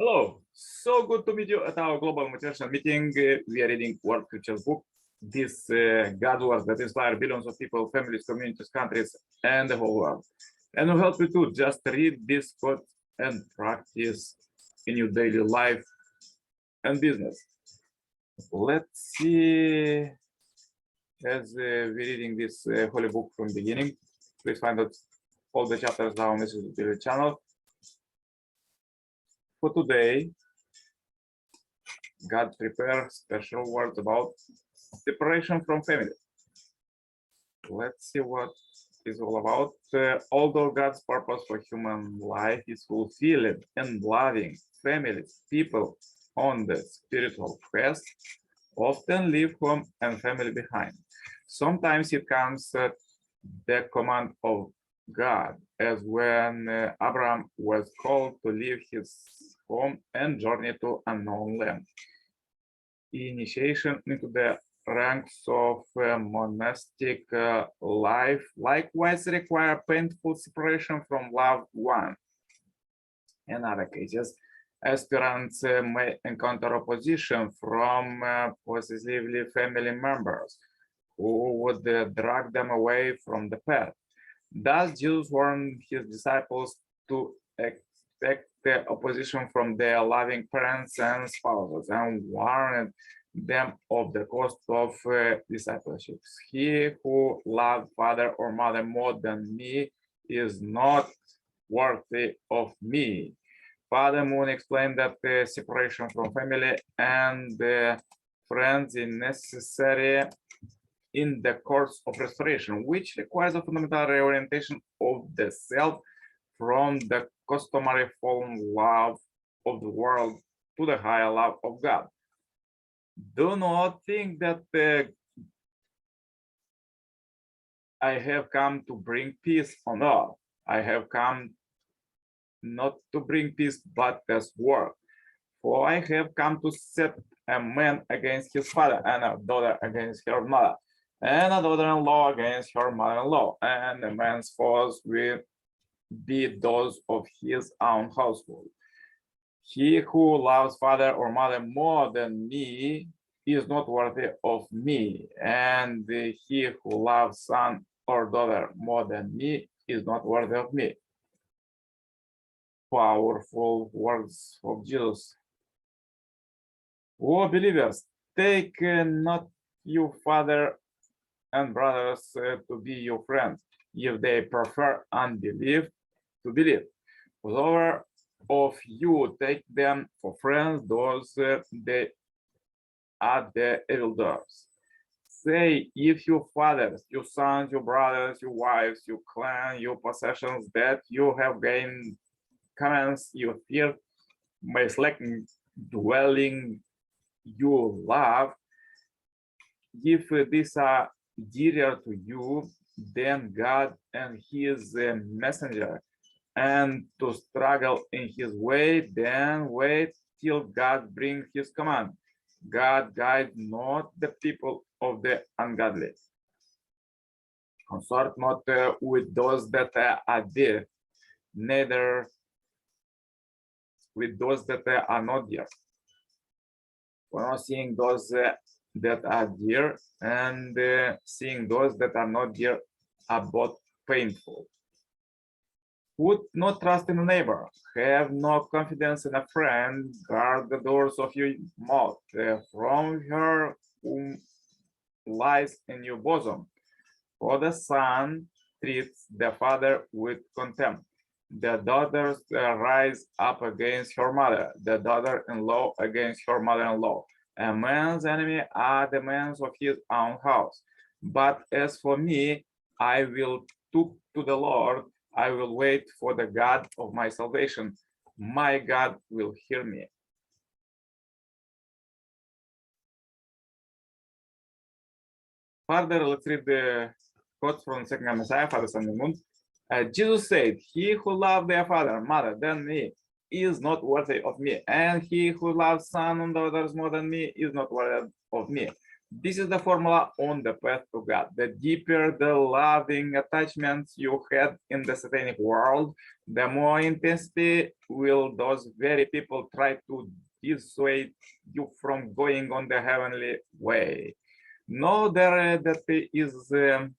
Hello, so good to meet you at our global motivational meeting. We are reading World Futures book. This God words that inspire billions of people, families, communities, countries, and the whole world. And will help you to just read this quote and practice in your daily life and business. Let's see. As we're reading this holy book from the beginning, please find out all the chapters on our message channel. For today, God prepared special words about separation from family. Let's see what it's all about. Although God's purpose for human life is fulfilled and loving, families, people on the spiritual quest often leave home and family behind. Sometimes it comes at the command of God, as when Abraham was called to leave his home and journey to unknown land. Initiation into the ranks of monastic life likewise require painful separation from loved one. In other cases, aspirants may encounter opposition from possessively family members who would drag them away from the path. Thus, Jesus warned his disciples to expect the opposition from their loving parents and spouses, and warned them of the cost of discipleship. He who loves father or mother more than me is not worthy of me. Father Moon explained that the separation from family and friends is necessary in the course of restoration, which requires a fundamental reorientation of the self from the customary fallen love of the world to the higher love of God. Do not think that I have come to bring peace on earth. I have come not to bring peace, but as war. For I have come to set a man against his father, and a daughter against her mother, and a daughter-in-law against her mother-in-law, and a man's foes will be those of his own household. He who loves father or mother more than me is not worthy of me, and he who loves son or daughter more than me is not worthy of me. Powerful words of Jesus. O believers, take not your father and brothers to be your friends, if they prefer unbelief to believe. Whoever of you take them for friends, those they are the evildoers. Say, if your fathers, your sons, your brothers, your wives, your clan, your possessions that you have gained commands you fear by slacking dwelling you love, if these are dearer to you than God and his messenger, and to struggle in his way, then wait till God brings his command. God guides not the people of the ungodly. Consort not with those that are dear, neither with those that are not dear. We're not seeing those that are dear, and seeing those that are not dear are both painful. Put no trust in a neighbor, have no confidence in a friend, guard the doors of your mouth, from her whom lies in your bosom. For the son treats the father with contempt. The daughters rise up against her mother, the daughter-in-law against her mother-in-law. A man's enemy are the men of his own house. But as for me, I will look to the Lord. I will wait for the God of my salvation. My God will hear me. Further, let's read the quote from the second Messiah, Father, Son, and Moon. Jesus said, he who loves their father and mother than me is not worthy of me, and he who loves son and daughters more than me is not worthy of me. This is the formula on the path to God. The deeper the loving attachments you had in the satanic world, the more intensely will those very people try to dissuade you from going on the heavenly way. Know that it is a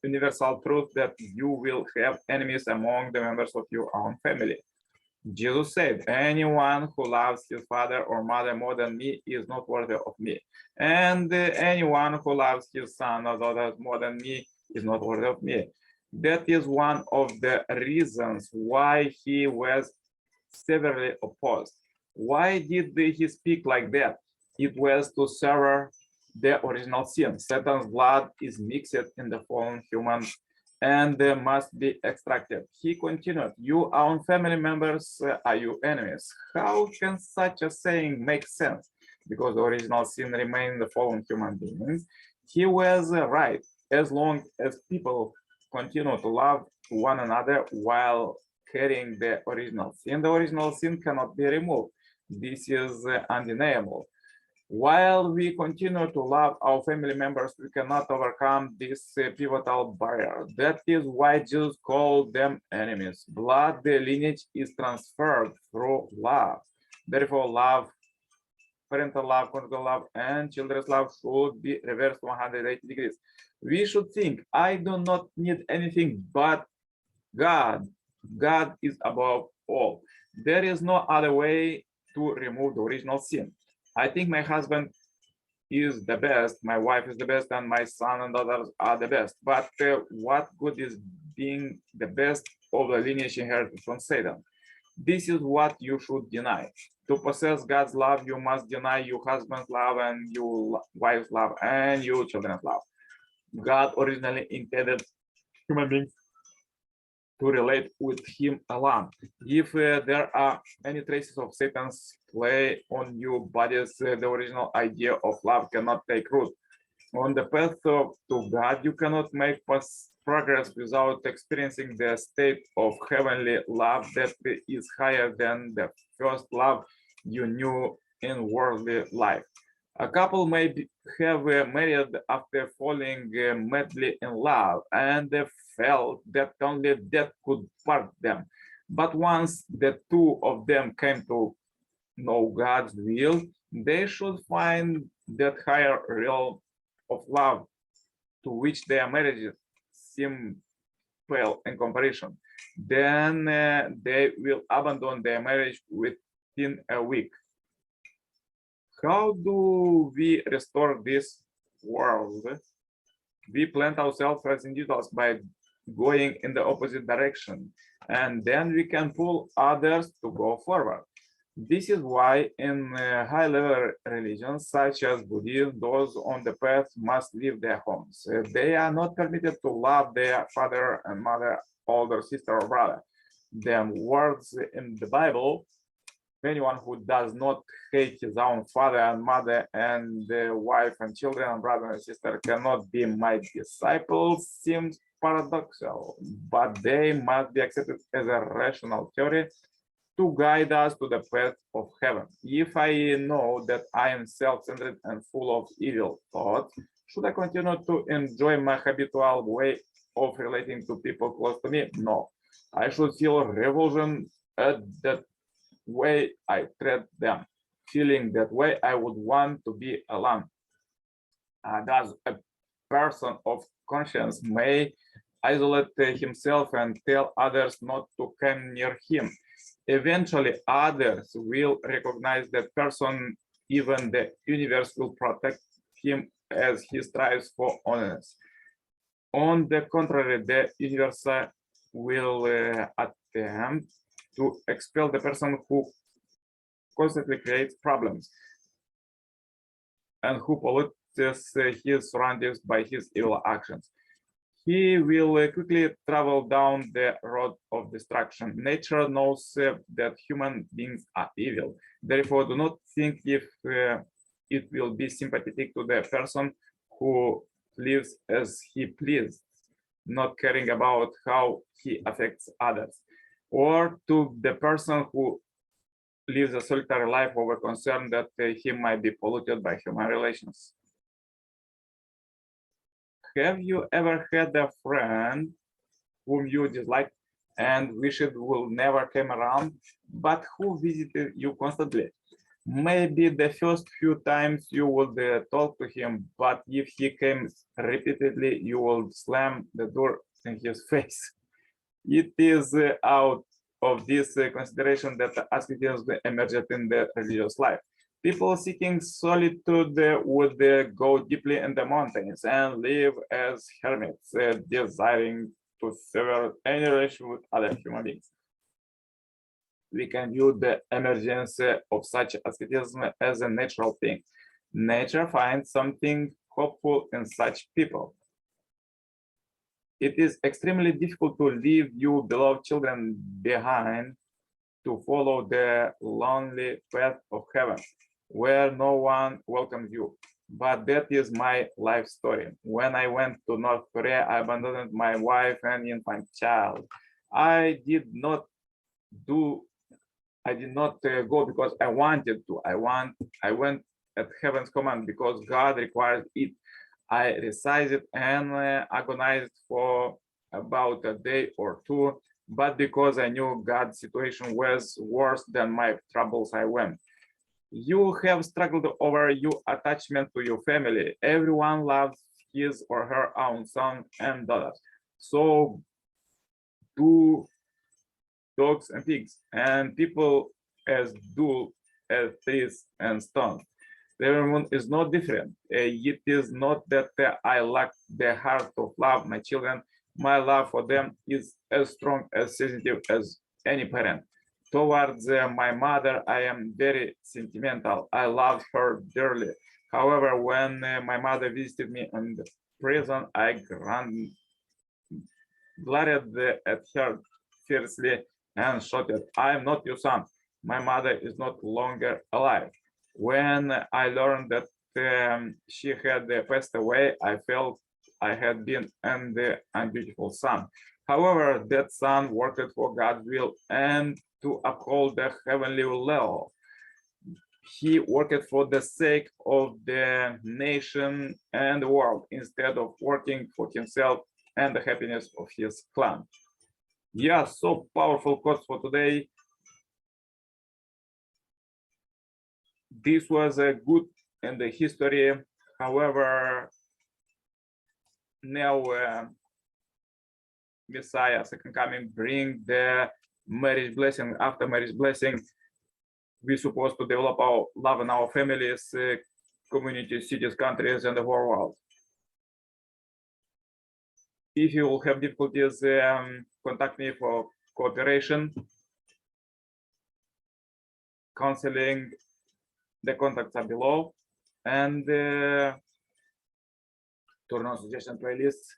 universal truth that you will have enemies among the members of your own family. Jesus said, anyone who loves his father or mother more than me is not worthy of me. And anyone who loves his son or daughter more than me is not worthy of me. That is one of the reasons why he was severely opposed. Why did he speak like that? It was to sever the original sin. Satan's blood is mixed in the fallen human and must be extracted. He continued, your own family members are your enemies. How can such a saying make sense? Because the original sin remains in the fallen human beings. He was right. As long as people continue to love one another while carrying the original sin cannot be removed. This is undeniable. While we continue to love our family members, we cannot overcome this pivotal barrier. That is why Jesus called them enemies. Blood, the lineage is transferred through love. Therefore, love, parental love, conjugal love, and children's love should be reversed 180 degrees. We should think, I do not need anything but God. God is above all. There is no other way to remove the original sin. I think my husband is the best, my wife is the best, and my son and daughters are the best. But what good is being the best of the lineage inherited from Satan? This is what you should deny. To possess God's love, you must deny your husband's love and your wife's love and your children's love. God originally intended human beings to relate with him alone. If there are any traces of Satan's play on your bodies, the original idea of love cannot take root. On the path to God, you cannot make progress without experiencing the state of heavenly love that is higher than the first love you knew in worldly life. A couple may have married after falling madly in love and felt that only death could part them. But once the two of them came to know God's will, they should find that higher realm of love to which their marriages seem pale in comparison. Then they will abandon their marriage within a week. How do we restore this world? We plant ourselves as individuals by going in the opposite direction, and then we can pull others to go forward. This is why in high-level religions such as Buddhism, those on the path must leave their homes. They are not permitted to love their father and mother, older sister or brother. The words in the Bible, anyone who does not hate his own father and mother and wife and children and brother and sister cannot be my disciples seems paradoxical, but they must be accepted as a rational theory to guide us to the path of heaven. If I know that I am self-centered and full of evil thoughts, should I continue to enjoy my habitual way of relating to people close to me? No. I should feel revulsion at that way I treat them. Feeling that way, I would want to be alone. Thus, a person of conscience may isolate himself and tell others not to come near him. Eventually, others will recognize that person, even the universe will protect him as he strives for honest. On the contrary, the universe will attempt to expel the person who constantly creates problems and who pollutes his surroundings by his evil actions. He will quickly travel down the road of destruction. Nature knows that human beings are evil. Therefore, do not think if it will be sympathetic to the person who lives as he pleases, not caring about how he affects others, or to the person who lives a solitary life over concern that he might be polluted by human relations. Have you ever had a friend whom you disliked and wish it will never come around, but who visited you constantly. Maybe the first few times you would talk to him, but if he came repeatedly, you will slam the door in his face. It is out of this consideration that asceticism emerged in the religious life. People seeking solitude would go deeply in the mountains and live as hermits, desiring to sever any relation with other human beings. We can view the emergence of such asceticism as a natural thing. Nature finds something hopeful in such people. It is extremely difficult to leave your beloved children behind to follow the lonely path of heaven, where no one welcomes you. But that is my life story. When I went to North Korea, I abandoned my wife and infant child. I did not go because I wanted to. I went at heaven's command because God required it. I resisted and agonized for about a day or two, but because I knew God's situation was worse than my troubles, I went. You have struggled over your attachment to your family. Everyone loves his or her own son and daughters. So do dogs and pigs, and people as dull as trees and stones. Everyone is not different. It is not that I lack the heart of love my children. My love for them is as strong, as sensitive as any parent. Towards my mother, I am very sentimental. I love her dearly. However, when my mother visited me in the prison, I glared at her fiercely and shouted, "I am not your son. My mother is not longer alive." When I learned that she had passed away, I felt I had been an unbeautiful son. However, that son worked for God's will and to uphold the heavenly law. He worked for the sake of the nation and the world instead of working for himself and the happiness of his clan. Yeah, so powerful quotes for today. This was a good in the history. However, now Messiah, second coming, bring the marriage blessing. After marriage blessing, we're supposed to develop our love in our families, communities, cities, countries, and the whole world. If you will have difficulties, contact me for cooperation, counseling. The contacts are below, and turn on suggestion playlist.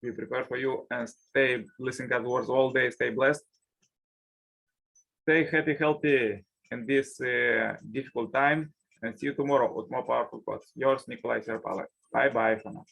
We prepare for you, and stay listening God's words all day. Stay blessed. Stay happy, healthy in this difficult time, and see you tomorrow with more powerful quotes. Yours, Nicolae Cirpala. Bye bye for now.